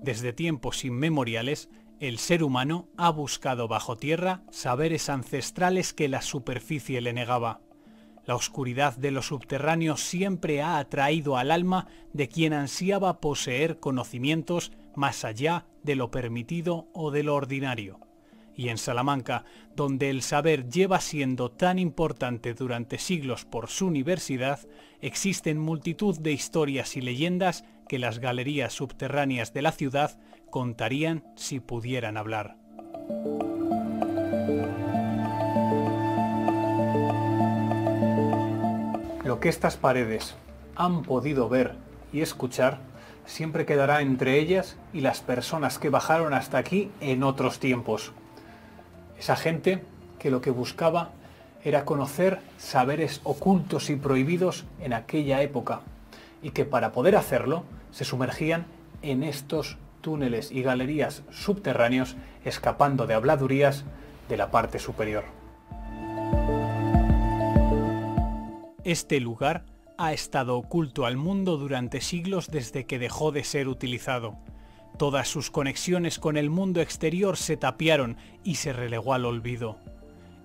Desde tiempos inmemoriales, el ser humano ha buscado bajo tierra saberes ancestrales que la superficie le negaba. La oscuridad de lo subterráneo siempre ha atraído al alma de quien ansiaba poseer conocimientos más allá de lo permitido o de lo ordinario. Y en Salamanca, donde el saber lleva siendo tan importante durante siglos por su universidad, existen multitud de historias y leyendas que las galerías subterráneas de la ciudad contarían si pudieran hablar. Lo que estas paredes han podido ver y escuchar siempre quedará entre ellas y las personas que bajaron hasta aquí en otros tiempos. Esa gente que lo que buscaba era conocer saberes ocultos y prohibidos en aquella época y que para poder hacerlo se sumergían en estos túneles y galerías subterráneos escapando de habladurías de la parte superior. Este lugar ha estado oculto al mundo durante siglos desde que dejó de ser utilizado. Todas sus conexiones con el mundo exterior se tapiaron y se relegó al olvido.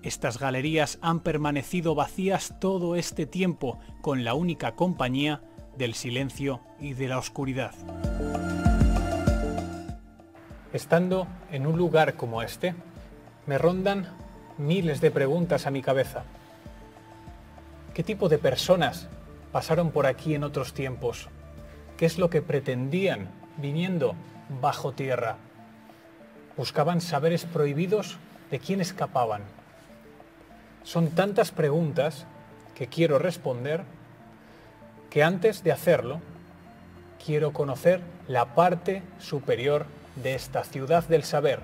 Estas galerías han permanecido vacías todo este tiempo con la única compañía del silencio y de la oscuridad. Estando en un lugar como este, me rondan miles de preguntas a mi cabeza. ¿Qué tipo de personas pasaron por aquí en otros tiempos? ¿Qué es lo que pretendían viniendo bajo tierra? ¿Buscaban saberes prohibidos? ¿De quién escapaban? Son tantas preguntas que quiero responder que antes de hacerlo quiero conocer la parte superior de esta ciudad del saber,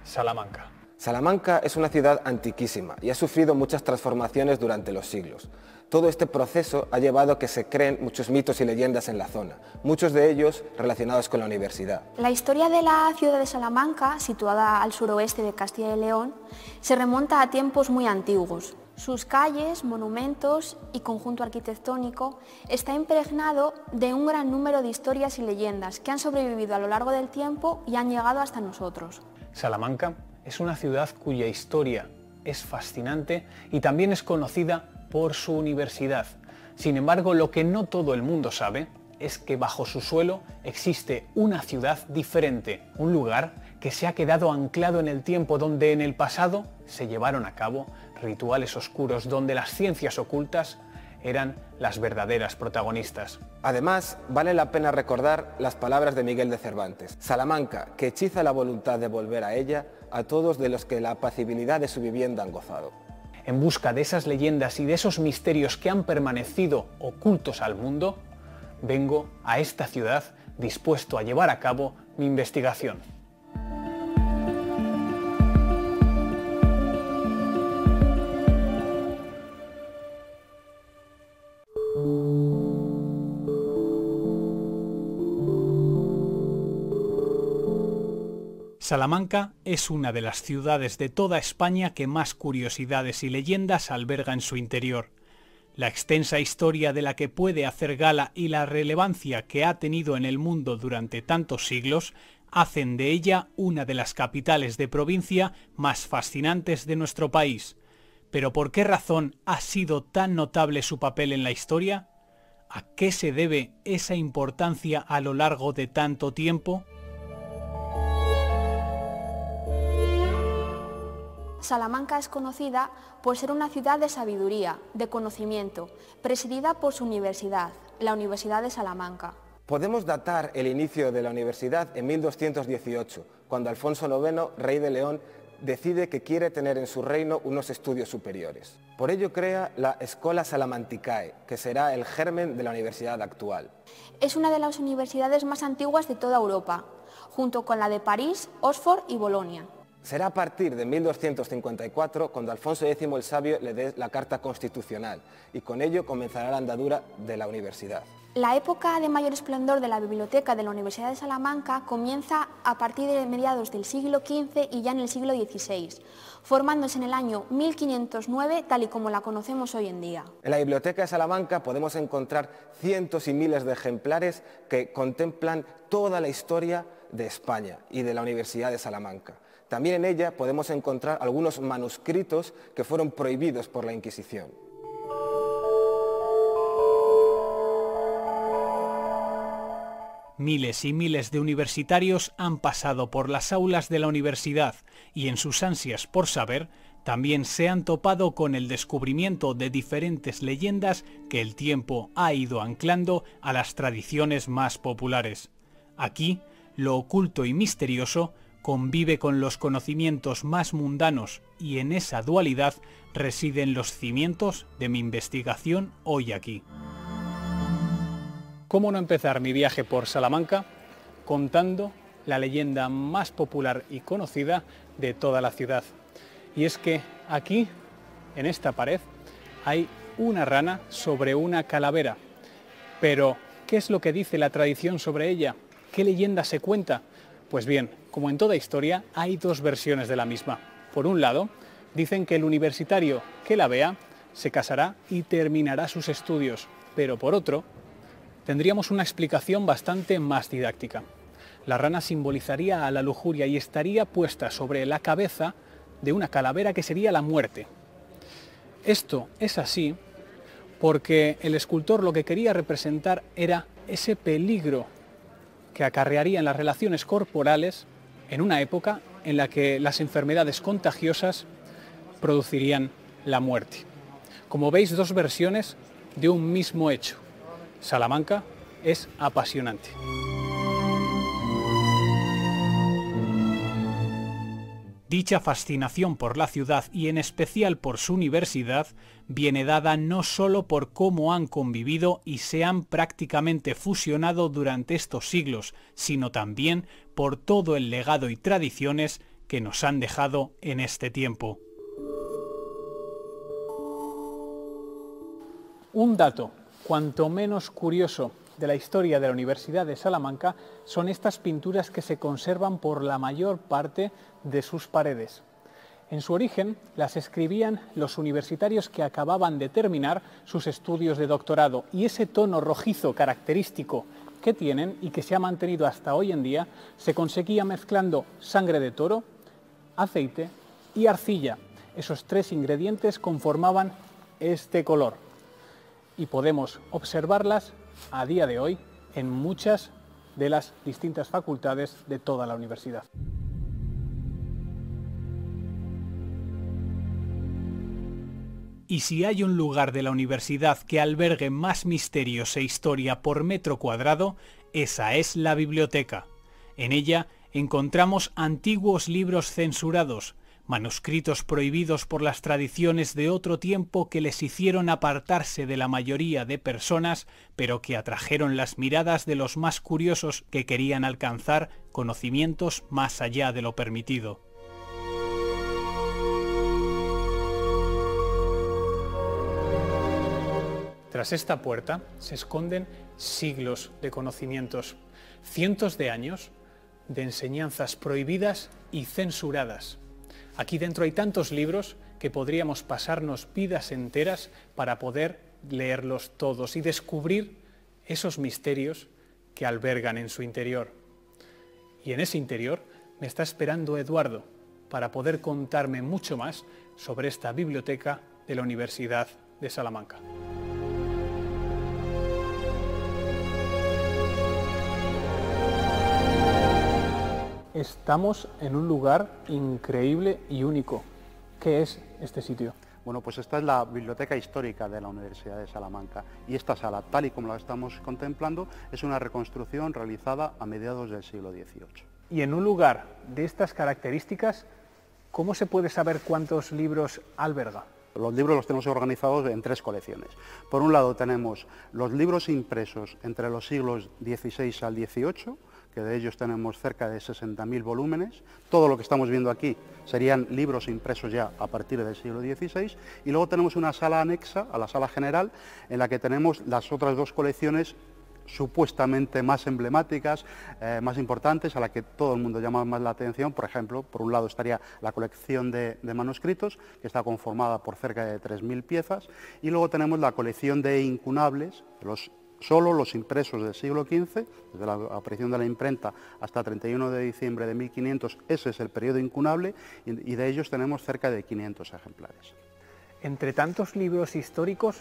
Salamanca. Salamanca es una ciudad antiquísima y ha sufrido muchas transformaciones durante los siglos. Todo este proceso ha llevado a que se creen muchos mitos y leyendas en la zona, muchos de ellos relacionados con la universidad. La historia de la ciudad de Salamanca, situada al suroeste de Castilla y León, se remonta a tiempos muy antiguos. Sus calles, monumentos y conjunto arquitectónico está impregnado de un gran número de historias y leyendas que han sobrevivido a lo largo del tiempo y han llegado hasta nosotros. Salamanca es una ciudad cuya historia es fascinante y también es conocida por su universidad. Sin embargo, lo que no todo el mundo sabe es que bajo su suelo existe una ciudad diferente, un lugar que se ha quedado anclado en el tiempo, donde en el pasado se llevaron a cabo rituales oscuros, donde las ciencias ocultas eran las verdaderas protagonistas. Además, vale la pena recordar las palabras de Miguel de Cervantes: Salamanca, que hechiza la voluntad de volver a ella a todos de los que la apacibilidad de su vivienda han gozado. En busca de esas leyendas y de esos misterios que han permanecido ocultos al mundo, vengo a esta ciudad dispuesto a llevar a cabo mi investigación. Salamanca es una de las ciudades de toda España que más curiosidades y leyendas alberga en su interior. La extensa historia de la que puede hacer gala y la relevancia que ha tenido en el mundo durante tantos siglos hacen de ella una de las capitales de provincia más fascinantes de nuestro país. ¿Pero por qué razón ha sido tan notable su papel en la historia? ¿A qué se debe esa importancia a lo largo de tanto tiempo? Salamanca es conocida por ser una ciudad de sabiduría, de conocimiento, presidida por su universidad, la Universidad de Salamanca. Podemos datar el inicio de la universidad en 1218, cuando Alfonso IX, rey de León, decide que quiere tener en su reino unos estudios superiores. Por ello crea la Schola Salamanticae, que será el germen de la universidad actual. Es una de las universidades más antiguas de toda Europa, junto con la de París, Oxford y Bolonia. Será a partir de 1254 cuando Alfonso X el Sabio le dé la Carta Constitucional y con ello comenzará la andadura de la universidad. La época de mayor esplendor de la biblioteca de la Universidad de Salamanca comienza a partir de mediados del siglo XV y ya en el siglo XVI, formándose en el año 1509 tal y como la conocemos hoy en día. En la Biblioteca de Salamanca podemos encontrar cientos y miles de ejemplares que contemplan toda la historia de España y de la Universidad de Salamanca. También en ella podemos encontrar algunos manuscritos que fueron prohibidos por la Inquisición. Miles y miles de universitarios han pasado por las aulas de la universidad y en sus ansias por saber, también se han topado con el descubrimiento de diferentes leyendas que el tiempo ha ido anclando a las tradiciones más populares. Aquí, lo oculto y misterioso convive con los conocimientos más mundanos y en esa dualidad residen los cimientos de mi investigación hoy aquí. ¿Cómo no empezar mi viaje por Salamanca contando la leyenda más popular y conocida de toda la ciudad? Y es que aquí, en esta pared, hay una rana sobre una calavera. Pero, ¿qué es lo que dice la tradición sobre ella? ¿Qué leyenda se cuenta? Pues bien, como en toda historia, hay dos versiones de la misma. Por un lado, dicen que el universitario que la vea se casará y terminará sus estudios. Pero por otro, tendríamos una explicación bastante más didáctica. La rana simbolizaría a la lujuria y estaría puesta sobre la cabeza de una calavera que sería la muerte. Esto es así porque el escultor lo que quería representar era ese peligro que acarrearían las relaciones corporales en una época en la que las enfermedades contagiosas producirían la muerte. Como veis, dos versiones de un mismo hecho. Salamanca es apasionante. Dicha fascinación por la ciudad y en especial por su universidad viene dada no solo por cómo han convivido y se han prácticamente fusionado durante estos siglos, sino también por todo el legado y tradiciones que nos han dejado en este tiempo. Un dato cuanto menos curioso de la historia de la Universidad de Salamanca son estas pinturas que se conservan por la mayor parte de sus paredes. En su origen las escribían los universitarios que acababan de terminar sus estudios de doctorado y ese tono rojizo característico que tienen y que se ha mantenido hasta hoy en día se conseguía mezclando sangre de toro, aceite y arcilla. Esos tres ingredientes conformaban este color y podemos observarlas a día de hoy en muchas de las distintas facultades de toda la universidad. Y si hay un lugar de la universidad que albergue más misterios e historia por metro cuadrado, esa es la biblioteca. En ella encontramos antiguos libros censurados, manuscritos prohibidos por las tradiciones de otro tiempo que les hicieron apartarse de la mayoría de personas, pero que atrajeron las miradas de los más curiosos que querían alcanzar conocimientos más allá de lo permitido. Tras esta puerta se esconden siglos de conocimientos, cientos de años de enseñanzas prohibidas y censuradas. Aquí dentro hay tantos libros que podríamos pasarnos vidas enteras para poder leerlos todos y descubrir esos misterios que albergan en su interior. Y en ese interior me está esperando Eduardo para poder contarme mucho más sobre esta biblioteca de la Universidad de Salamanca. Estamos en un lugar increíble y único. ¿Qué es este sitio? Bueno, pues esta es la biblioteca histórica de la Universidad de Salamanca y esta sala, tal y como la estamos contemplando, es una reconstrucción realizada a mediados del siglo XVIII. Y en un lugar de estas características, ¿cómo se puede saber cuántos libros alberga? Los libros los tenemos organizados en tres colecciones. Por un lado tenemos los libros impresos entre los siglos XVI al XVIII, que de ellos tenemos cerca de 60.000 volúmenes. Todo lo que estamos viendo aquí serían libros impresos ya a partir del siglo XVI. Y luego tenemos una sala anexa a la sala general, en la que tenemos las otras dos colecciones supuestamente más emblemáticas, más importantes, a la que todo el mundo llama más la atención. Por ejemplo, por un lado estaría la colección de manuscritos, que está conformada por cerca de 3.000 piezas, y luego tenemos la colección de incunables, los solo los impresos del siglo XV, desde la aparición de la imprenta hasta 31 de diciembre de 1500, ese es el periodo incunable, y de ellos tenemos cerca de 500 ejemplares. Entre tantos libros históricos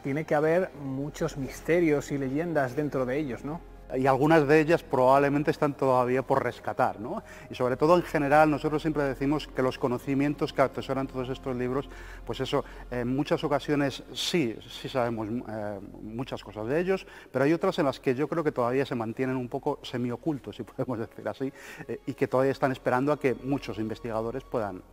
tiene que haber muchos misterios y leyendas dentro de ellos, ¿no? Y algunas de ellas probablemente están todavía por rescatar, ¿no? Y sobre todo en general nosotros siempre decimos que los conocimientos que atesoran todos estos libros, pues eso, en muchas ocasiones sí sabemos muchas cosas de ellos, pero hay otras en las que yo creo que todavía se mantienen un poco semiocultos, si podemos decir así, y que todavía están esperando a que muchos investigadores puedan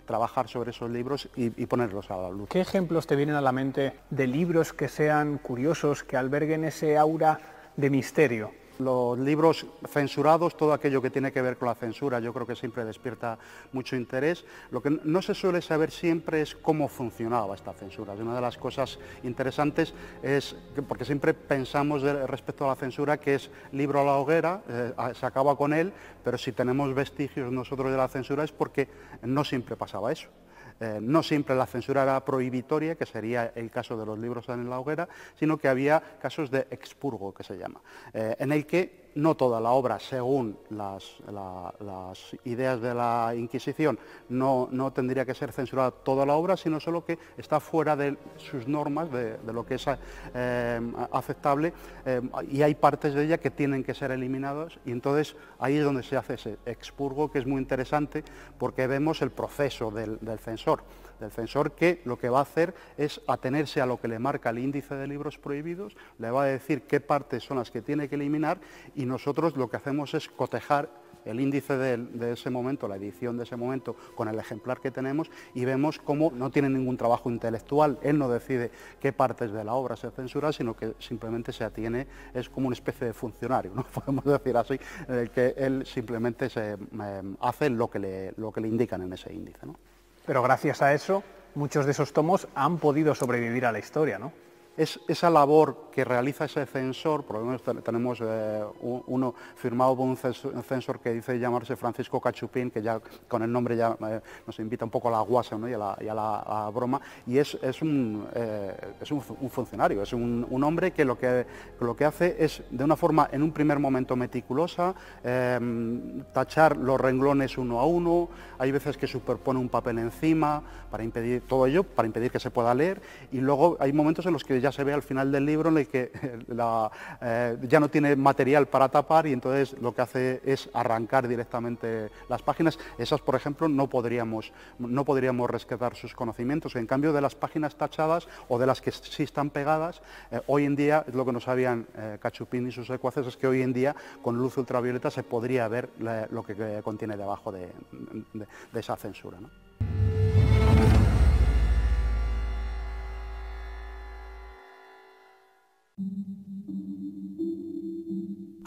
trabajar sobre esos libros y ponerlos a la luz. ¿Qué ejemplos te vienen a la mente de libros que sean curiosos, que alberguen ese aura de misterio? Los libros censurados, todo aquello que tiene que ver con la censura, yo creo que siempre despierta mucho interés. Lo que no se suele saber siempre es cómo funcionaba esta censura. Y una de las cosas interesantes es que, porque siempre pensamos respecto a la censura que es libro a la hoguera, se acaba con él, pero si tenemos vestigios nosotros de la censura es porque no siempre pasaba eso. No siempre la censura era prohibitoria, que sería el caso de los libros en la hoguera, sino que había casos de expurgo, que se llama, en el que no toda la obra, según las ideas de la Inquisición, no tendría que ser censurada toda la obra, sino solo que está fuera de sus normas, de lo que es aceptable, y hay partes de ella que tienen que ser eliminadas, y entonces ahí es donde se hace ese expurgo, que es muy interesante, porque vemos el proceso del censor que lo que va a hacer es atenerse a lo que le marca el índice de libros prohibidos, le va a decir qué partes son las que tiene que eliminar, y nosotros lo que hacemos es cotejar el índice de ese momento, la edición de ese momento, con el ejemplar que tenemos, y vemos cómo no tiene ningún trabajo intelectual. Él no decide qué partes de la obra se censuran, sino que simplemente se atiene, es como una especie de funcionario, ¿no? Podemos decir así, en el que él simplemente hace lo que le indican en ese índice, ¿no? Pero gracias a eso, muchos de esos tomos han podido sobrevivir a la historia, ¿no? Es esa labor que realiza ese censor, por lo menos tenemos uno firmado por un censor que dice llamarse Francisco Cachupín, que ya con el nombre ya nos invita un poco a la guasa, ¿no? y a la broma, y es un funcionario, es un hombre que lo que hace es, de una forma en un primer momento meticulosa, tachar los renglones uno a uno, hay veces que superpone un papel encima, para impedir todo ello, para impedir que se pueda leer, y luego hay momentos en los que ya se ve al final del libro en el que ya no tiene material para tapar, y entonces lo que hace es arrancar directamente las páginas. Esas, por ejemplo, no podríamos rescatar sus conocimientos. En cambio, de las páginas tachadas o de las que sí están pegadas, hoy en día, es lo que no sabían Cachupín y sus secuaces, es que hoy en día con luz ultravioleta se podría ver lo que contiene debajo de esa censura, ¿no?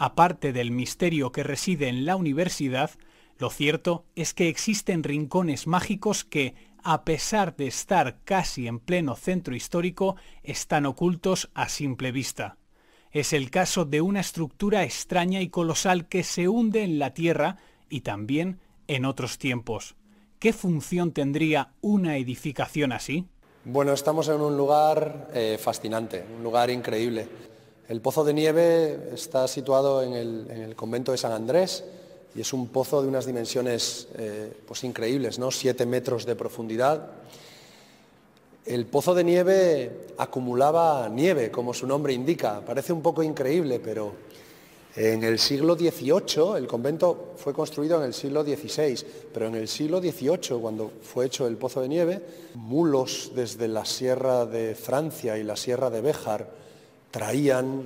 Aparte del misterio que reside en la universidad, lo cierto es que existen rincones mágicos que, a pesar de estar casi en pleno centro histórico, están ocultos a simple vista. Es el caso de una estructura extraña y colosal que se hunde en la tierra y también en otros tiempos. ¿Qué función tendría una edificación así? Bueno, estamos en un lugar fascinante, un lugar increíble. El Pozo de Nieve está situado en el convento de San Andrés y es un pozo de unas dimensiones pues increíbles, ¿no? 7 metros de profundidad. El Pozo de Nieve acumulaba nieve, como su nombre indica. Parece un poco increíble, pero en el siglo XVIII, el convento fue construido en el siglo XVI, pero en el siglo XVIII, cuando fue hecho el Pozo de Nieve, mulos desde la Sierra de Francia y la Sierra de Béjar traían,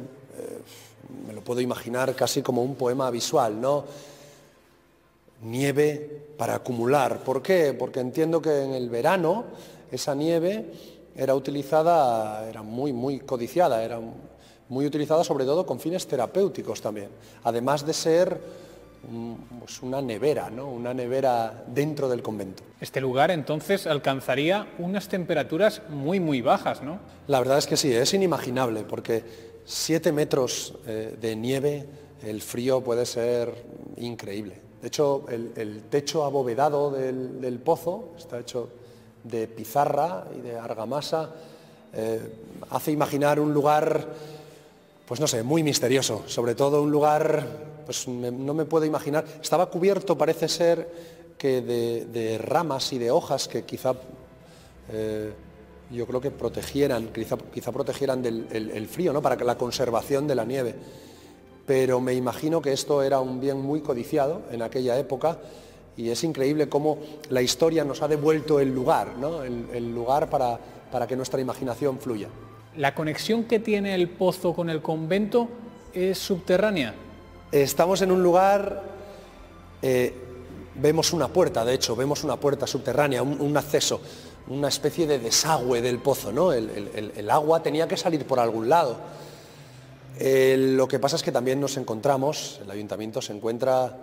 me lo puedo imaginar casi como un poema visual, ¿no? Nieve para acumular. ¿Por qué? Porque entiendo que en el verano esa nieve era utilizada, era muy codiciada, era muy utilizada sobre todo con fines terapéuticos también, además de ser pues una nevera, ¿no? Una nevera dentro del convento. Este lugar entonces alcanzaría unas temperaturas muy bajas, ¿no? La verdad es que sí, es inimaginable, porque 7 metros de nieve, el frío puede ser increíble. De hecho, el techo abovedado del pozo está hecho de pizarra y de argamasa, hace imaginar un lugar pues no sé, muy misterioso. Sobre todo un lugar, pues no me puedo imaginar. Estaba cubierto, parece ser, que de ramas y de hojas que quizá yo creo que protegieran, quizá protegieran del frío, ¿no? Para que la conservación de la nieve. Pero me imagino que esto era un bien muy codiciado en aquella época y es increíble cómo la historia nos ha devuelto el lugar, ¿no? El lugar para que nuestra imaginación fluya. ¿La conexión que tiene el pozo con el convento es subterránea? Estamos en un lugar, vemos una puerta, de hecho, vemos una puerta subterránea, un acceso, una especie de desagüe del pozo, ¿no? El agua tenía que salir por algún lado. Lo que pasa es que también nos encontramos, el ayuntamiento se encuentra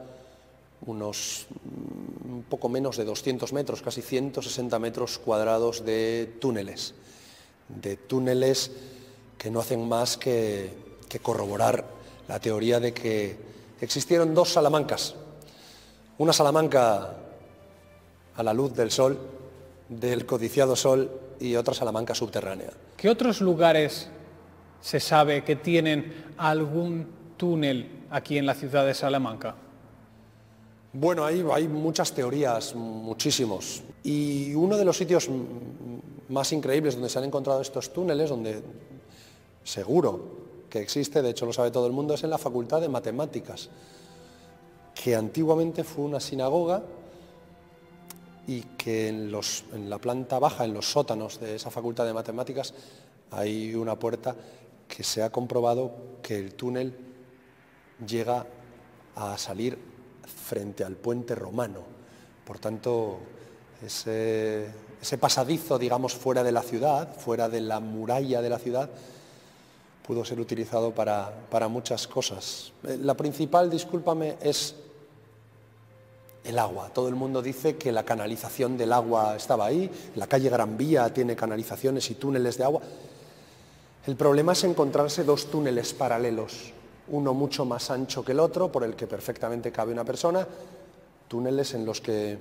un poco menos de 200 metros, casi 160 metros cuadrados de túneles que no hacen más que corroborar la teoría de que existieron dos Salamancas. Una Salamanca a la luz del sol, del codiciado sol, y otra Salamanca subterránea. ¿Qué otros lugares se sabe que tienen algún túnel aquí en la ciudad de Salamanca? Bueno, hay muchas teorías, muchísimos. Y uno de los sitios más increíbles donde se han encontrado estos túneles, donde seguro que existe, de hecho lo sabe todo el mundo, es en la Facultad de Matemáticas, que antiguamente fue una sinagoga y que en la planta baja, en los sótanos de esa Facultad de Matemáticas, hay una puerta que se ha comprobado que el túnel llega a salir frente al puente romano. Por tanto, ese pasadizo, digamos, fuera de la ciudad, fuera de la muralla de la ciudad, pudo ser utilizado para muchas cosas. La principal, discúlpame, es el agua. Todo el mundo dice que la canalización del agua estaba ahí, la calle Gran Vía tiene canalizaciones y túneles de agua. El problema es encontrarse dos túneles paralelos, uno mucho más ancho que el otro, por el que perfectamente cabe una persona, túneles en los que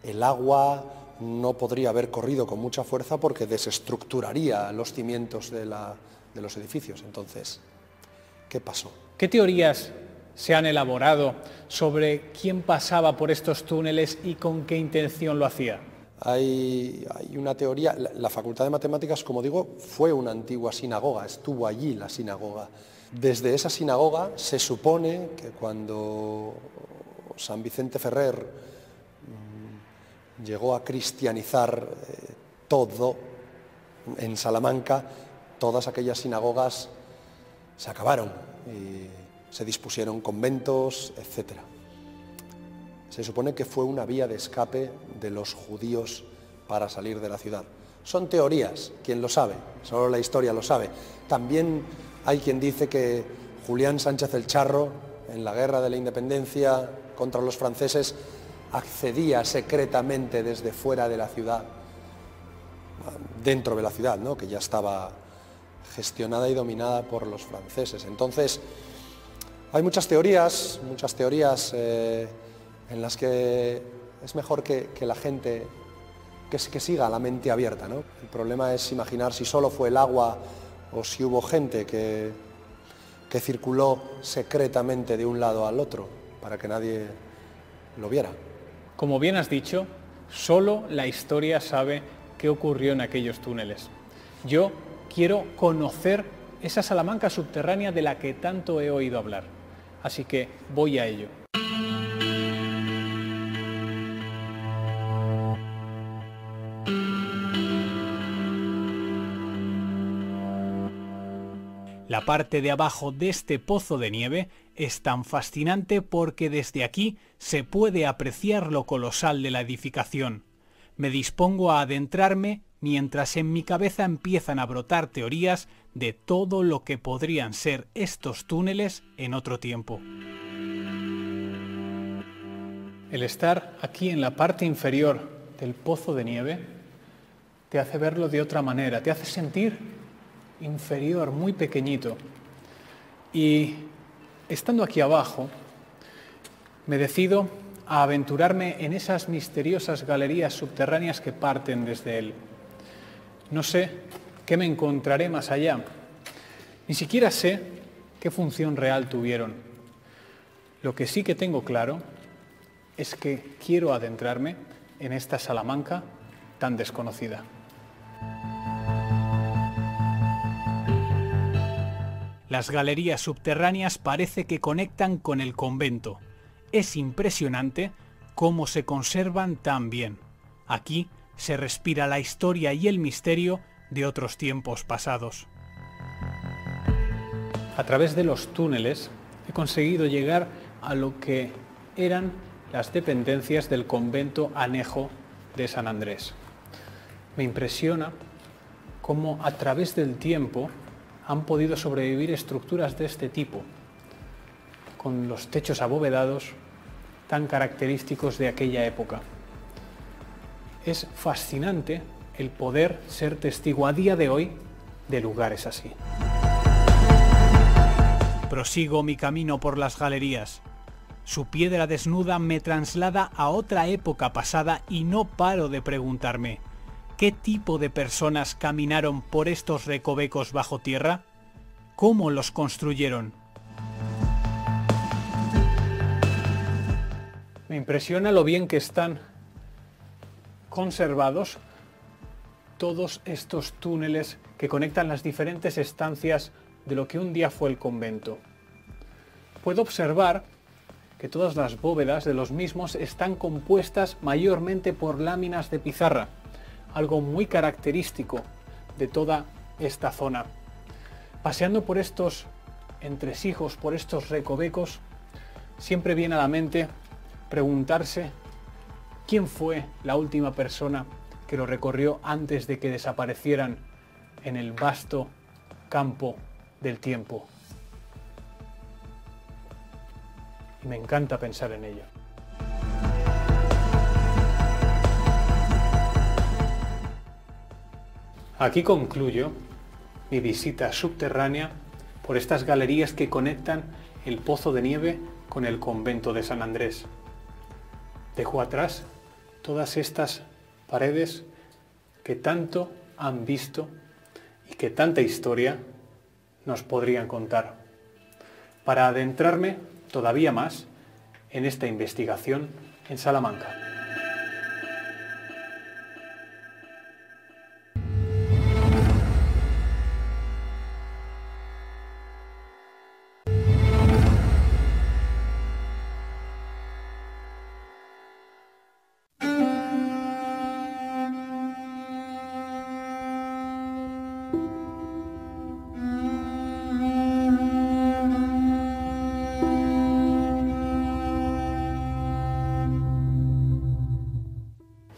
el agua no podría haber corrido con mucha fuerza porque desestructuraría los cimientos de los edificios. Entonces, ¿qué pasó? ¿Qué teorías se han elaborado sobre quién pasaba por estos túneles y con qué intención lo hacía? Hay una teoría, la Facultad de Matemáticas, como digo, fue una antigua sinagoga, estuvo allí la sinagoga. Desde esa sinagoga se supone que cuando San Vicente Ferrer llegó a cristianizar todo en Salamanca, todas aquellas sinagogas se acabaron y se dispusieron conventos, etc. Se supone que fue una vía de escape de los judíos para salir de la ciudad. Son teorías, ¿quién lo sabe? Solo la historia lo sabe. También hay quien dice que Julián Sánchez el Charro, en la guerra de la independencia contra los franceses, accedía secretamente desde fuera de la ciudad, dentro de la ciudad, ¿no? Que ya estaba gestionada y dominada por los franceses. Entonces, hay muchas teorías en las que es mejor que la gente que siga la mente abierta, ¿no? El problema es imaginar si solo fue el agua o si hubo gente que circuló secretamente de un lado al otro para que nadie lo viera. Como bien has dicho, solo la historia sabe qué ocurrió en aquellos túneles. Yo quiero conocer esa Salamanca subterránea de la que tanto he oído hablar, así que voy a ello. La parte de abajo de este pozo de nieve es tan fascinante porque desde aquí se puede apreciar lo colosal de la edificación. Me dispongo a adentrarme mientras en mi cabeza empiezan a brotar teorías de todo lo que podrían ser estos túneles en otro tiempo. El estar aquí en la parte inferior del pozo de nieve te hace verlo de otra manera, te hace sentir inferior, muy pequeñito. Y estando aquí abajo, me decido a aventurarme en esas misteriosas galerías subterráneas que parten desde él. No sé qué me encontraré más allá, Ni siquiera sé qué función real tuvieron. Lo que sí que tengo claro es que quiero adentrarme en esta Salamanca tan desconocida. Las galerías subterráneas parece que conectan con el convento. Es impresionante cómo se conservan tan bien. Aquí se respira la historia y el misterio de otros tiempos pasados. A través de los túneles he conseguido llegar a lo que eran las dependencias del convento anejo de San Andrés. Me impresiona cómo a través del tiempo han podido sobrevivir estructuras de este tipo, con los techos abovedados tan característicos de aquella época. Es fascinante el poder ser testigo a día de hoy de lugares así. Prosigo mi camino por las galerías. Su piedra desnuda me traslada a otra época pasada y no paro de preguntarme: ¿qué tipo de personas caminaron por estos recovecos bajo tierra? ¿Cómo los construyeron? Me impresiona lo bien que están conservados todos estos túneles que conectan las diferentes estancias de lo que un día fue el convento. Puedo observar que todas las bóvedas de los mismos están compuestas mayormente por láminas de pizarra, algo muy característico de toda esta zona. Paseando por estos entresijos, por estos recovecos, siempre viene a la mente preguntarse quién fue la última persona que lo recorrió antes de que desaparecieran en el vasto campo del tiempo. Y me encanta pensar en ello. Aquí concluyo mi visita subterránea por estas galerías que conectan el Pozo de Nieve con el convento de San Andrés. Dejo atrás todas estas paredes que tanto han visto y que tanta historia nos podrían contar, para adentrarme todavía más en esta investigación en Salamanca.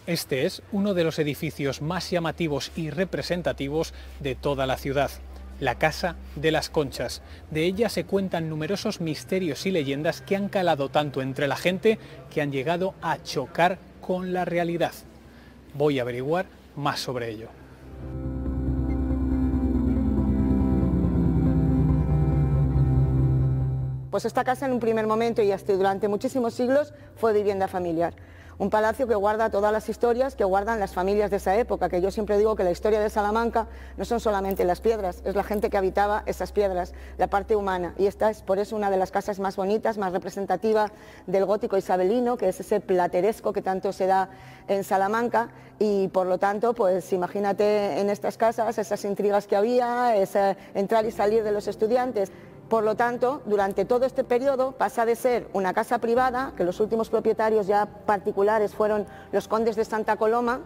Este es uno de los edificios más llamativos y representativos de toda la ciudad, la Casa de las Conchas. De ella se cuentan numerosos misterios y leyendas que han calado tanto entre la gente que han llegado a chocar con la realidad. Voy a averiguar más sobre ello. Pues esta casa en un primer momento y hasta durante muchísimos siglos fue vivienda familiar. Un palacio que guarda todas las historias que guardan las familias de esa época, que yo siempre digo que la historia de Salamanca no son solamente las piedras, es la gente que habitaba esas piedras, la parte humana. Y esta es por eso una de las casas más bonitas, más representativa del gótico isabelino, que es ese plateresco que tanto se da en Salamanca. Y por lo tanto, pues imagínate en estas casas esas intrigas que había, ese entrar y salir de los estudiantes. Por lo tanto, durante todo este periodo pasa de ser una casa privada, que los últimos propietarios ya particulares fueron los condes de Santa Coloma,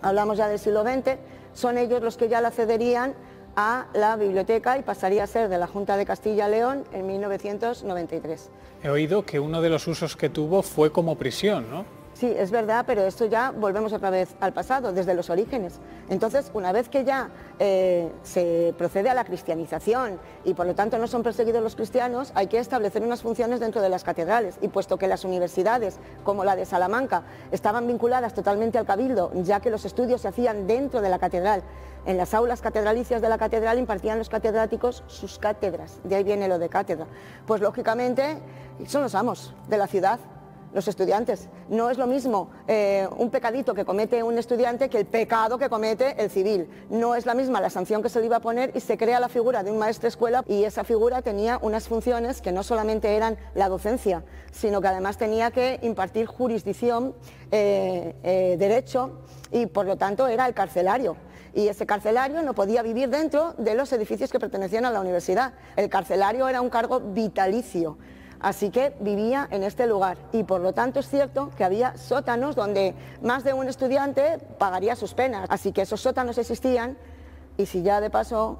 hablamos ya del siglo XX, son ellos los que ya la cederían a la biblioteca y pasaría a ser de la Junta de Castilla y León en 1993. He oído que uno de los usos que tuvo fue como prisión, ¿no? Sí, es verdad, pero esto ya volvemos otra vez al pasado, desde los orígenes. Entonces, una vez que ya se procede a la cristianización y por lo tanto no son perseguidos los cristianos, hay que establecer unas funciones dentro de las catedrales. Y puesto que las universidades, como la de Salamanca, estaban vinculadas totalmente al cabildo, ya que los estudios se hacían dentro de la catedral, en las aulas catedralicias de la catedral impartían los catedráticos sus cátedras, de ahí viene lo de cátedra. Pues lógicamente son los amos de la ciudad. los estudiantes. No es lo mismo un pecadito que comete un estudiante que el pecado que comete el civil. No es la misma la sanción que se le iba a poner y se crea la figura de un maestro escuela y esa figura tenía unas funciones que no solamente eran la docencia, sino que además tenía que impartir jurisdicción, derecho y por lo tanto era el carcelario. Y ese carcelario no podía vivir dentro de los edificios que pertenecían a la universidad. El carcelario era un cargo vitalicio. Así que vivía en este lugar y por lo tanto es cierto que había sótanos donde más de un estudiante pagaría sus penas. Así que esos sótanos existían y si ya de paso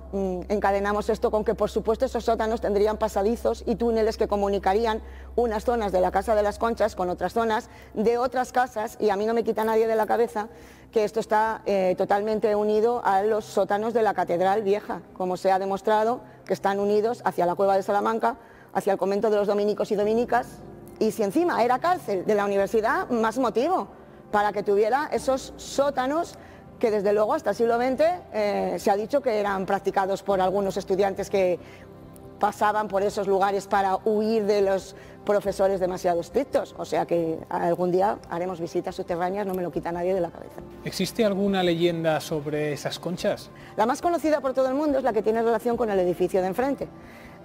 encadenamos esto con que por supuesto esos sótanos tendrían pasadizos y túneles que comunicarían unas zonas de la Casa de las Conchas con otras zonas de otras casas y a mí no me quita nadie de la cabeza que esto está totalmente unido a los sótanos de la Catedral Vieja, como se ha demostrado que están unidos hacia la Cueva de Salamanca, hacia el convento de los dominicos y dominicas, y si encima era cárcel de la universidad, más motivo para que tuviera esos sótanos que desde luego hasta el siglo XX se ha dicho que eran practicados por algunos estudiantes que pasaban por esos lugares para huir de los profesores demasiado estrictos, o sea que algún día haremos visitas subterráneas, no me lo quita nadie de la cabeza. ¿Existe alguna leyenda sobre esas conchas? La más conocida por todo el mundo es la que tiene relación con el edificio de enfrente.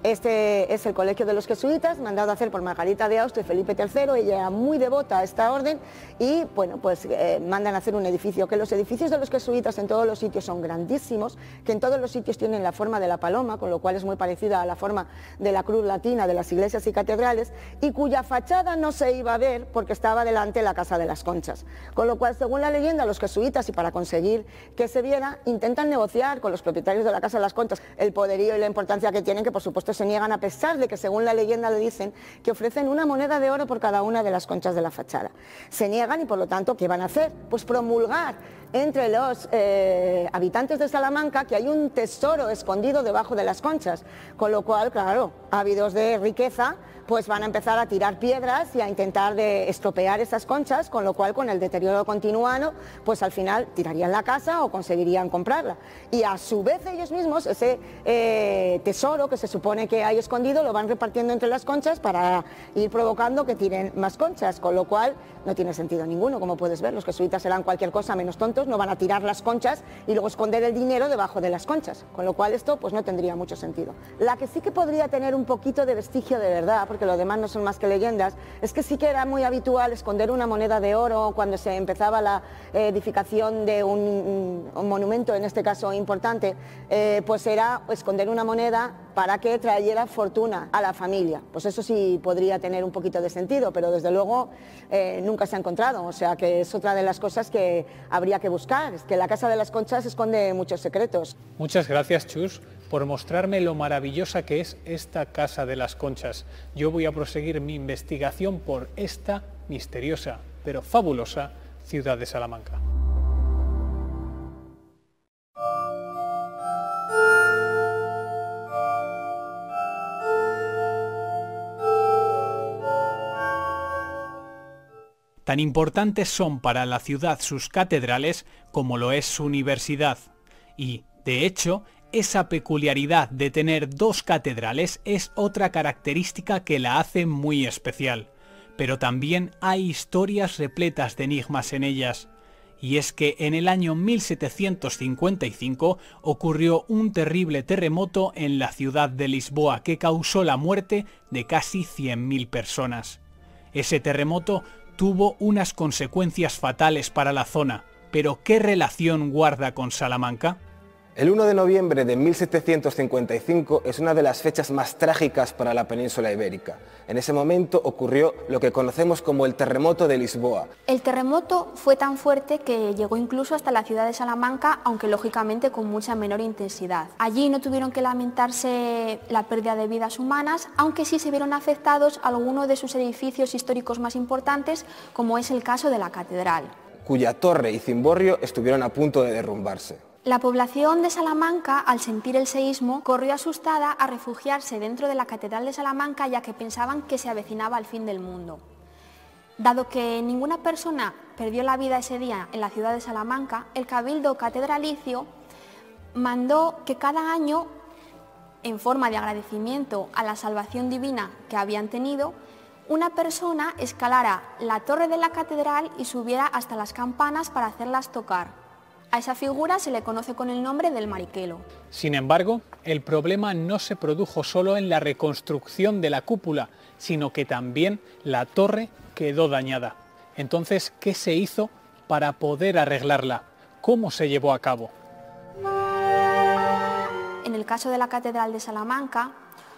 Este es el colegio de los jesuitas, mandado a hacer por Margarita de Austria y Felipe III, ella era muy devota a esta orden y bueno, pues mandan a hacer un edificio, que los edificios de los jesuitas en todos los sitios son grandísimos, que en todos los sitios tienen la forma de la paloma, con lo cual es muy parecida a la forma de la cruz latina de las iglesias y catedrales, y cuya fachada no se iba a ver porque estaba delante la Casa de las Conchas, con lo cual según la leyenda los jesuitas, y para conseguir que se viera, intentan negociar con los propietarios de la Casa de las Conchas el poderío y la importancia que tienen, que por supuesto se niegan, a pesar de que según la leyenda le dicen que ofrecen una moneda de oro por cada una de las conchas de la fachada. Se niegan y por lo tanto, ¿qué van a hacer? Pues promulgar entre los habitantes de Salamanca que hay un tesoro escondido debajo de las conchas, con lo cual, claro, ávidos de riqueza, pues van a empezar a tirar piedras y a intentar de estropear esas conchas, con lo cual con el deterioro continuado, pues al final tirarían la casa o conseguirían comprarla. Y a su vez ellos mismos ese tesoro que se supone que hay escondido lo van repartiendo entre las conchas para ir provocando que tiren más conchas, con lo cual no tiene sentido ninguno, como puedes ver, los jesuitas serán cualquier cosa menos tontos, no van a tirar las conchas y luego esconder el dinero debajo de las conchas, con lo cual esto pues no tendría mucho sentido. La que sí que podría tener un poquito de vestigio de verdad, porque lo demás no son más que leyendas, es que sí que era muy habitual esconder una moneda de oro cuando se empezaba la edificación de un monumento, en este caso importante, pues era esconder una moneda para que trayera fortuna a la familia. Pues eso sí podría tener un poquito de sentido, pero desde luego nunca se ha encontrado, o sea que es otra de las cosas que habría que buscar, es que la Casa de las Conchas esconde muchos secretos. Muchas gracias, Chus, por mostrarme lo maravillosa que es esta Casa de las Conchas. Yo voy a proseguir mi investigación por esta misteriosa, pero fabulosa ciudad de Salamanca. Tan importantes son para la ciudad sus catedrales como lo es su universidad. Y, de hecho, esa peculiaridad de tener dos catedrales es otra característica que la hace muy especial. Pero también hay historias repletas de enigmas en ellas. Y es que en el año 1755 ocurrió un terrible terremoto en la ciudad de Lisboa que causó la muerte de casi 100.000 personas. Ese terremoto tuvo unas consecuencias fatales para la zona, pero ¿qué relación guarda con Salamanca? El 1 de noviembre de 1755 es una de las fechas más trágicas para la península ibérica. En ese momento ocurrió lo que conocemos como el terremoto de Lisboa. El terremoto fue tan fuerte que llegó incluso hasta la ciudad de Salamanca, aunque lógicamente con mucha menor intensidad. Allí no tuvieron que lamentarse la pérdida de vidas humanas, aunque sí se vieron afectados algunos de sus edificios históricos más importantes, como es el caso de la catedral, cuya torre y cimborrio estuvieron a punto de derrumbarse. La población de Salamanca, al sentir el seísmo, corrió asustada a refugiarse dentro de la Catedral de Salamanca, ya que pensaban que se avecinaba el fin del mundo. Dado que ninguna persona perdió la vida ese día en la ciudad de Salamanca, el Cabildo Catedralicio mandó que cada año, en forma de agradecimiento a la salvación divina que habían tenido, una persona escalara la torre de la catedral y subiera hasta las campanas para hacerlas tocar. A esa figura se le conoce con el nombre del mariquelo. Sin embargo, el problema no se produjo solo en la reconstrucción de la cúpula, sino que también la torre quedó dañada. Entonces, ¿qué se hizo para poder arreglarla? ¿Cómo se llevó a cabo? En el caso de la Catedral de Salamanca,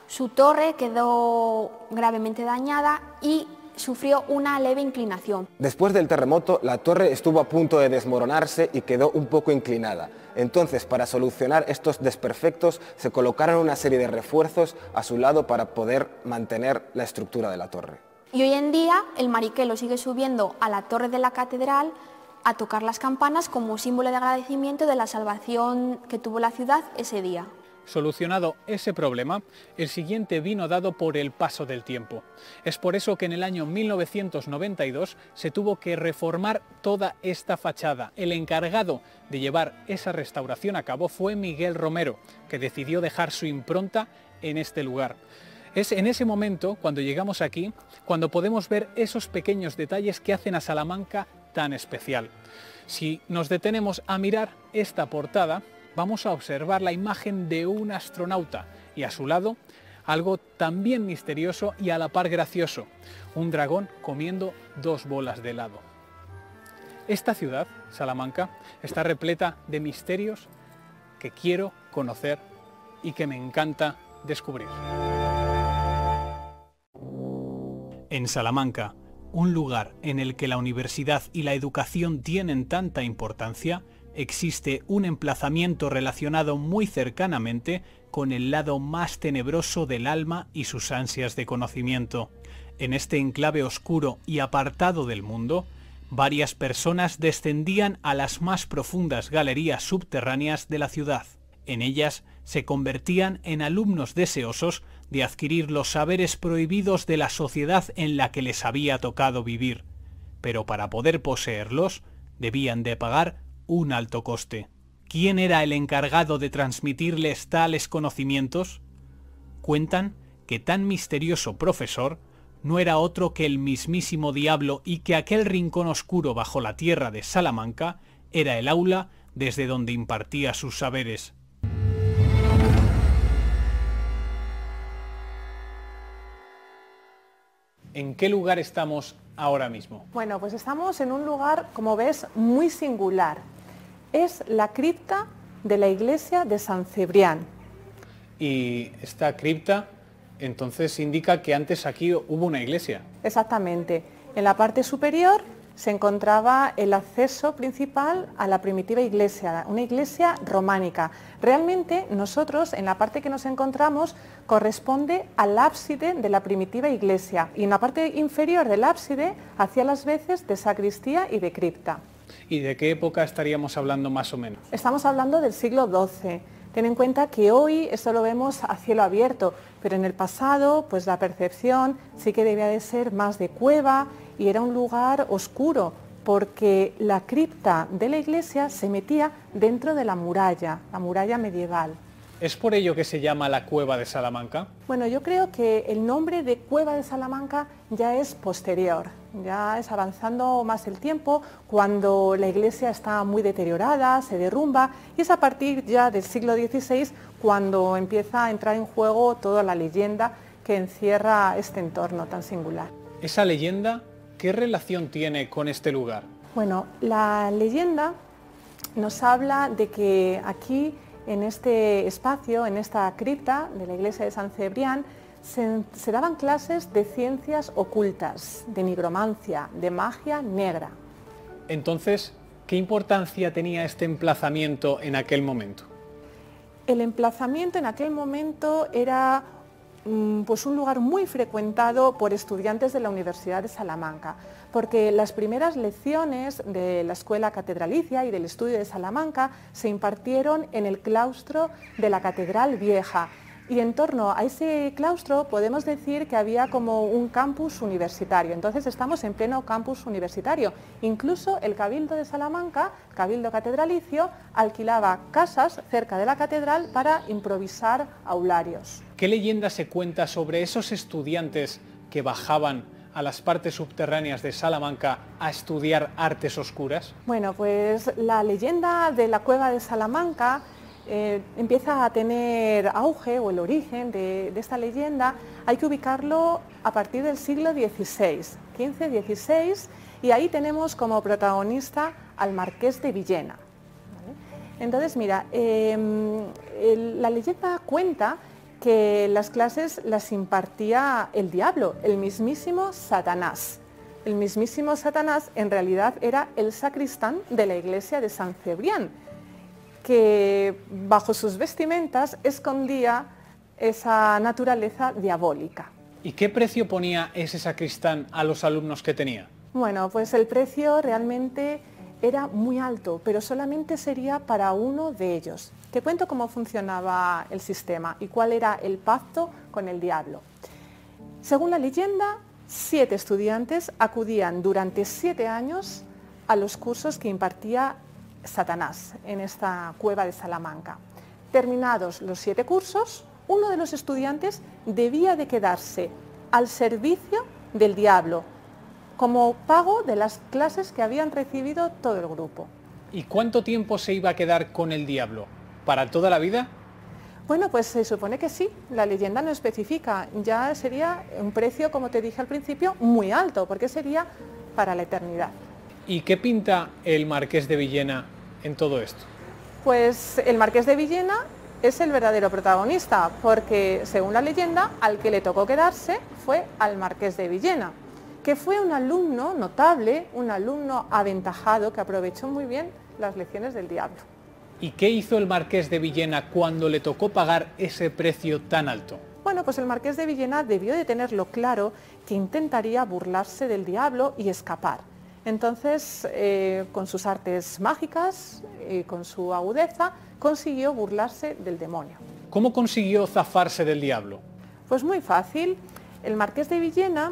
su torre quedó gravemente dañada y sufrió una leve inclinación. Después del terremoto, la torre estuvo a punto de desmoronarse y quedó un poco inclinada. Entonces, para solucionar estos desperfectos, se colocaron una serie de refuerzos a su lado para poder mantener la estructura de la torre. Y hoy en día, el mariquelo sigue subiendo a la torre de la catedral a tocar las campanas como símbolo de agradecimiento de la salvación que tuvo la ciudad ese día. Solucionado ese problema, el siguiente vino dado por el paso del tiempo. Es por eso que en el año 1992 se tuvo que reformar toda esta fachada. El encargado de llevar esa restauración a cabo fue Miguel Romero, que decidió dejar su impronta en este lugar. Es en ese momento, cuando llegamos aquí, cuando podemos ver esos pequeños detalles que hacen a Salamanca tan especial. Si nos detenemos a mirar esta portada, vamos a observar la imagen de un astronauta y a su lado algo también misterioso y a la par gracioso, un dragón comiendo 2 bolas de helado. Esta ciudad, Salamanca, está repleta de misterios que quiero conocer y que me encanta descubrir. En Salamanca, un lugar en el que la universidad y la educación tienen tanta importancia, existe un emplazamiento relacionado muy cercanamente con el lado más tenebroso del alma y sus ansias de conocimiento. En este enclave oscuro y apartado del mundo, varias personas descendían a las más profundas galerías subterráneas de la ciudad. En ellas se convertían en alumnos deseosos de adquirir los saberes prohibidos de la sociedad en la que les había tocado vivir, pero para poder poseerlos debían de pagar un alto coste. ¿Quién era el encargado de transmitirles tales conocimientos? Cuentan que tan misterioso profesor no era otro que el mismísimo diablo y que aquel rincón oscuro bajo la tierra de Salamanca era el aula desde donde impartía sus saberes. ¿En qué lugar estamos ahora mismo? Bueno, pues estamos en un lugar, como ves, muy singular. Es la cripta de la iglesia de San Cebrián. Y esta cripta entonces indica que antes aquí hubo una iglesia. Exactamente. En la parte superior se encontraba el acceso principal a la primitiva iglesia, una iglesia románica. Realmente nosotros, en la parte que nos encontramos, corresponde al ábside de la primitiva iglesia y en la parte inferior del ábside hacía las veces de sacristía y de cripta. ¿Y de qué época estaríamos hablando más o menos? Estamos hablando del siglo XII. Ten en cuenta que hoy esto lo vemos a cielo abierto, pero en el pasado pues la percepción sí que debía de ser más de cueva y era un lugar oscuro porque la cripta de la iglesia se metía dentro de la muralla medieval. ¿Es por ello que se llama la Cueva de Salamanca? Bueno, yo creo que el nombre de Cueva de Salamanca ya es posterior, ya es avanzando más el tiempo, cuando la iglesia está muy deteriorada, se derrumba, y es a partir ya del siglo XVI cuando empieza a entrar en juego toda la leyenda que encierra este entorno tan singular. ¿Esa leyenda qué relación tiene con este lugar? Bueno, la leyenda nos habla de que aquí, en este espacio, en esta cripta de la iglesia de San Cebrián, se daban clases de ciencias ocultas, de nigromancia, de magia negra. Entonces, ¿qué importancia tenía este emplazamiento en aquel momento? El emplazamiento en aquel momento era pues un lugar muy frecuentado por estudiantes de la Universidad de Salamanca, porque las primeras lecciones de la Escuela Catedralicia y del estudio de Salamanca se impartieron en el claustro de la Catedral Vieja. Y en torno a ese claustro podemos decir que había como un campus universitario. Entonces estamos en pleno campus universitario. Incluso el Cabildo de Salamanca, Cabildo Catedralicio, alquilaba casas cerca de la catedral para improvisar aularios. ¿Qué leyenda se cuenta sobre esos estudiantes que bajaban a las partes subterráneas de Salamanca a estudiar artes oscuras? Bueno, pues la leyenda de la cueva de Salamanca empieza a tener auge, o el origen de esta leyenda hay que ubicarlo a partir del siglo XVI, XV-XVI, y ahí tenemos como protagonista al marqués de Villena. ¿Vale? Entonces, mira, la leyenda cuenta que las clases las impartía el diablo, el mismísimo Satanás. El mismísimo Satanás en realidad era el sacristán de la iglesia de San Cebrián, que bajo sus vestimentas escondía esa naturaleza diabólica. ¿Y qué precio ponía ese sacristán a los alumnos que tenía? Bueno, pues el precio realmente era muy alto, pero solamente sería para uno de ellos. Te cuento cómo funcionaba el sistema y cuál era el pacto con el diablo. Según la leyenda, 7 estudiantes acudían durante 7 años a los cursos que impartía Satanás en esta cueva de Salamanca. Terminados los 7 cursos, uno de los estudiantes debía de quedarse al servicio del diablo, como pago de las clases que habían recibido todo el grupo. ¿Y cuánto tiempo se iba a quedar con el diablo? ¿Para toda la vida? Bueno, pues se supone que sí, la leyenda no especifica, ya sería un precio, como te dije al principio, muy alto, porque sería para la eternidad. ¿Y qué pinta el marqués de Villena en todo esto? Pues el marqués de Villena es el verdadero protagonista, porque según la leyenda, al que le tocó quedarse fue al marqués de Villena, que fue un alumno notable, un alumno aventajado que aprovechó muy bien las lecciones del diablo. ¿Y qué hizo el marqués de Villena cuando le tocó pagar ese precio tan alto? Bueno, pues el marqués de Villena debió de tenerlo claro que intentaría burlarse del diablo y escapar. Entonces, con sus artes mágicas, con su agudeza, consiguió burlarse del demonio. ¿Cómo consiguió zafarse del diablo? Pues muy fácil. El marqués de Villena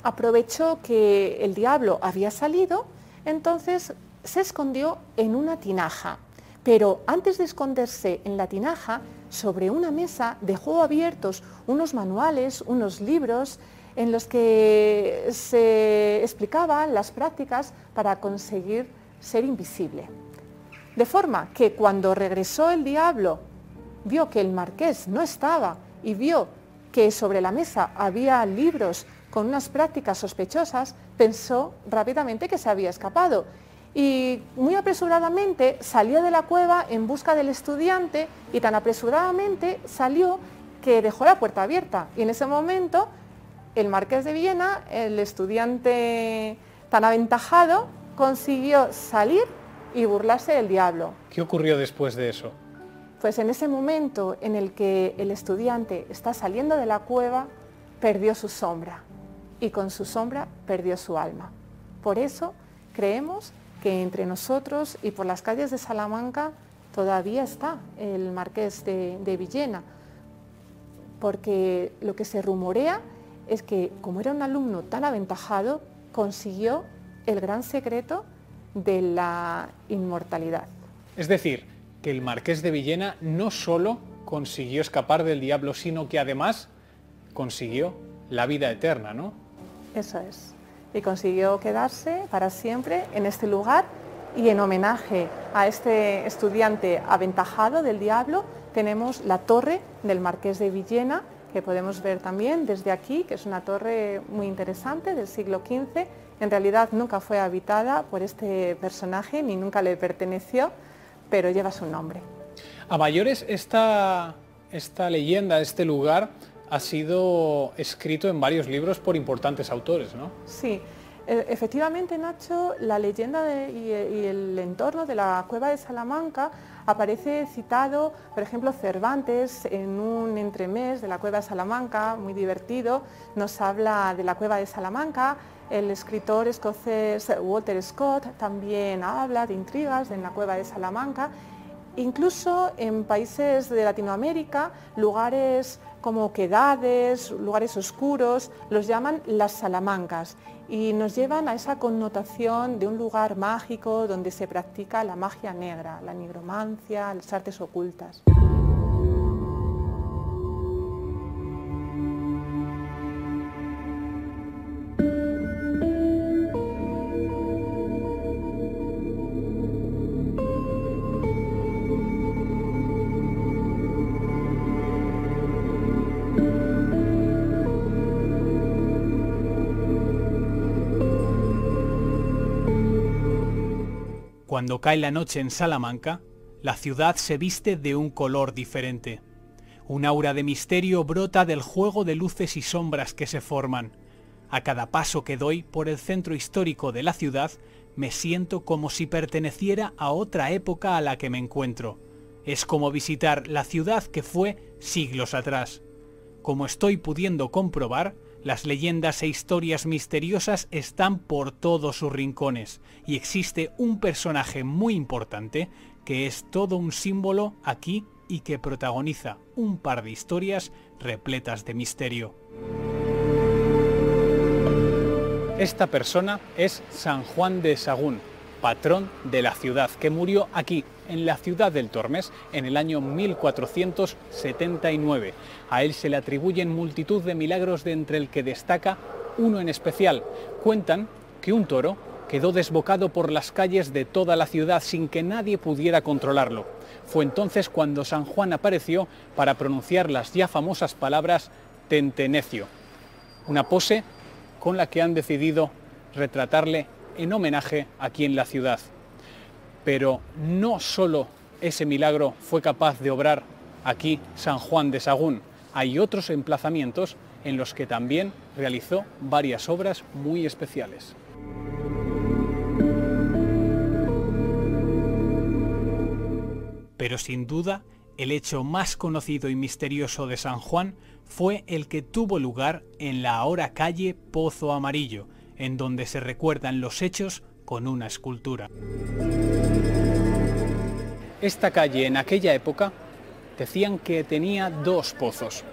aprovechó que el diablo había salido, entonces se escondió en una tinaja. Pero antes de esconderse en la tinaja, sobre una mesa dejó abiertos unos manuales, unos libros, en los que se explicaban las prácticas para conseguir ser invisible. De forma que cuando regresó el diablo, vio que el marqués no estaba y vio que sobre la mesa había libros con unas prácticas sospechosas, pensó rápidamente que se había escapado y muy apresuradamente salió de la cueva en busca del estudiante, y tan apresuradamente salió que dejó la puerta abierta, y en ese momento el marqués de Villena, el estudiante tan aventajado, consiguió salir y burlarse del diablo. ¿Qué ocurrió después de eso? Pues en ese momento en el que el estudiante está saliendo de la cueva, perdió su sombra, y con su sombra perdió su alma. Por eso creemos que entre nosotros y por las calles de Salamanca todavía está el marqués de Villena, porque lo que se rumorea es que, como era un alumno tan aventajado, consiguió el gran secreto de la inmortalidad. Es decir, que el marqués de Villena no solo consiguió escapar del diablo, sino que además consiguió la vida eterna, ¿no? Eso es. Y consiguió quedarse para siempre en este lugar, y en homenaje a este estudiante aventajado del diablo tenemos la torre del marqués de Villena, que podemos ver también desde aquí, que es una torre muy interesante del siglo XV. En realidad nunca fue habitada por este personaje, ni nunca le perteneció, pero lleva su nombre. A mayores, esta leyenda, este lugar, ha sido escrito en varios libros por importantes autores, ¿no? Sí, efectivamente, Nacho, la leyenda y el entorno de la cueva de Salamanca aparece citado, por ejemplo, Cervantes en un entremés de la cueva de Salamanca, muy divertido, nos habla de la cueva de Salamanca. El escritor escocés Walter Scott también habla de intrigas en la cueva de Salamanca. Incluso en países de Latinoamérica, lugares como quedades, lugares oscuros, los llaman las Salamancas, y nos llevan a esa connotación de un lugar mágico donde se practica la magia negra, la nigromancia, las artes ocultas. Cuando cae la noche en Salamanca, la ciudad se viste de un color diferente. Un aura de misterio brota del juego de luces y sombras que se forman. A cada paso que doy por el centro histórico de la ciudad, me siento como si perteneciera a otra época a la que me encuentro. Es como visitar la ciudad que fue siglos atrás. Como estoy pudiendo comprobar, las leyendas e historias misteriosas están por todos sus rincones y existe un personaje muy importante que es todo un símbolo aquí y que protagoniza un par de historias repletas de misterio. Esta persona es San Juan de Sagún, patrón de la ciudad, que murió aquí, en la ciudad del Tormes, en el año 1479. A él se le atribuyen multitud de milagros, de entre el que destaca uno en especial. Cuentan que un toro quedó desbocado por las calles de toda la ciudad sin que nadie pudiera controlarlo. Fue entonces cuando San Juan apareció para pronunciar las ya famosas palabras tentenecio, una pose con la que han decidido retratarle en homenaje aquí en la ciudad. Pero no solo ese milagro fue capaz de obrar aquí San Juan de Sagún, hay otros emplazamientos en los que también realizó varias obras muy especiales. Pero sin duda, el hecho más conocido y misterioso de San Juan fue el que tuvo lugar en la ahora calle Pozo Amarillo, en donde se recuerdan los hechos con una escultura. Esta calle en aquella época decían que tenía dos pozos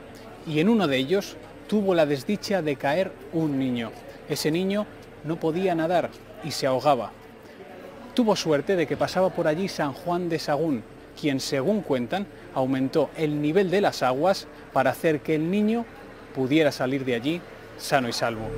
y en uno de ellos tuvo la desdicha de caer un niño. Ese niño no podía nadar y se ahogaba. Tuvo suerte de que pasaba por allí San Juan de Sagún, quien, según cuentan, aumentó el nivel de las aguas para hacer que el niño pudiera salir de allí sano y salvo.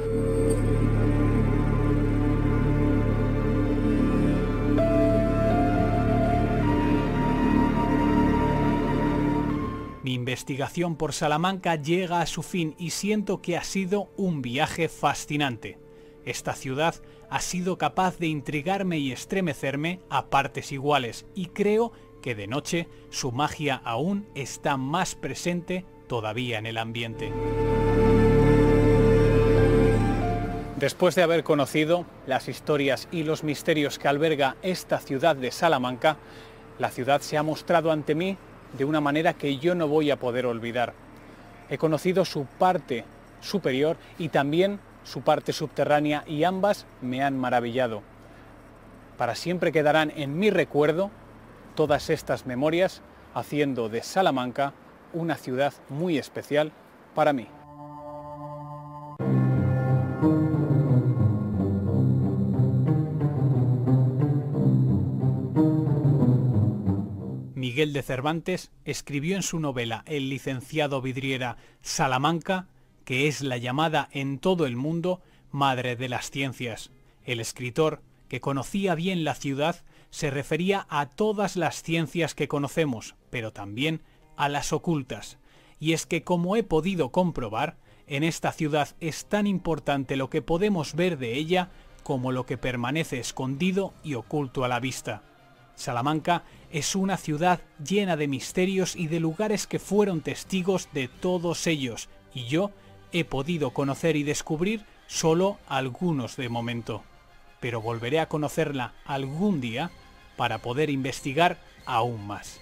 Mi investigación por Salamanca llega a su fin y siento que ha sido un viaje fascinante. Esta ciudad ha sido capaz de intrigarme y estremecerme a partes iguales y creo que de noche su magia aún está más presente todavía en el ambiente. Después de haber conocido las historias y los misterios que alberga esta ciudad de Salamanca, la ciudad se ha mostrado ante mí de una manera que yo no voy a poder olvidar. He conocido su parte superior y también su parte subterránea y ambas me han maravillado. Para siempre quedarán en mi recuerdo todas estas memorias, haciendo de Salamanca una ciudad muy especial para mí. Miguel de Cervantes escribió en su novela El licenciado Vidriera Salamanca, que es la llamada en todo el mundo madre de las ciencias. El escritor, que conocía bien la ciudad, se refería a todas las ciencias que conocemos, pero también a las ocultas. Y es que, como he podido comprobar, en esta ciudad es tan importante lo que podemos ver de ella como lo que permanece escondido y oculto a la vista. Salamanca es una ciudad llena de misterios y de lugares que fueron testigos de todos ellos, y yo he podido conocer y descubrir solo algunos de momento. Pero volveré a conocerla algún día para poder investigar aún más.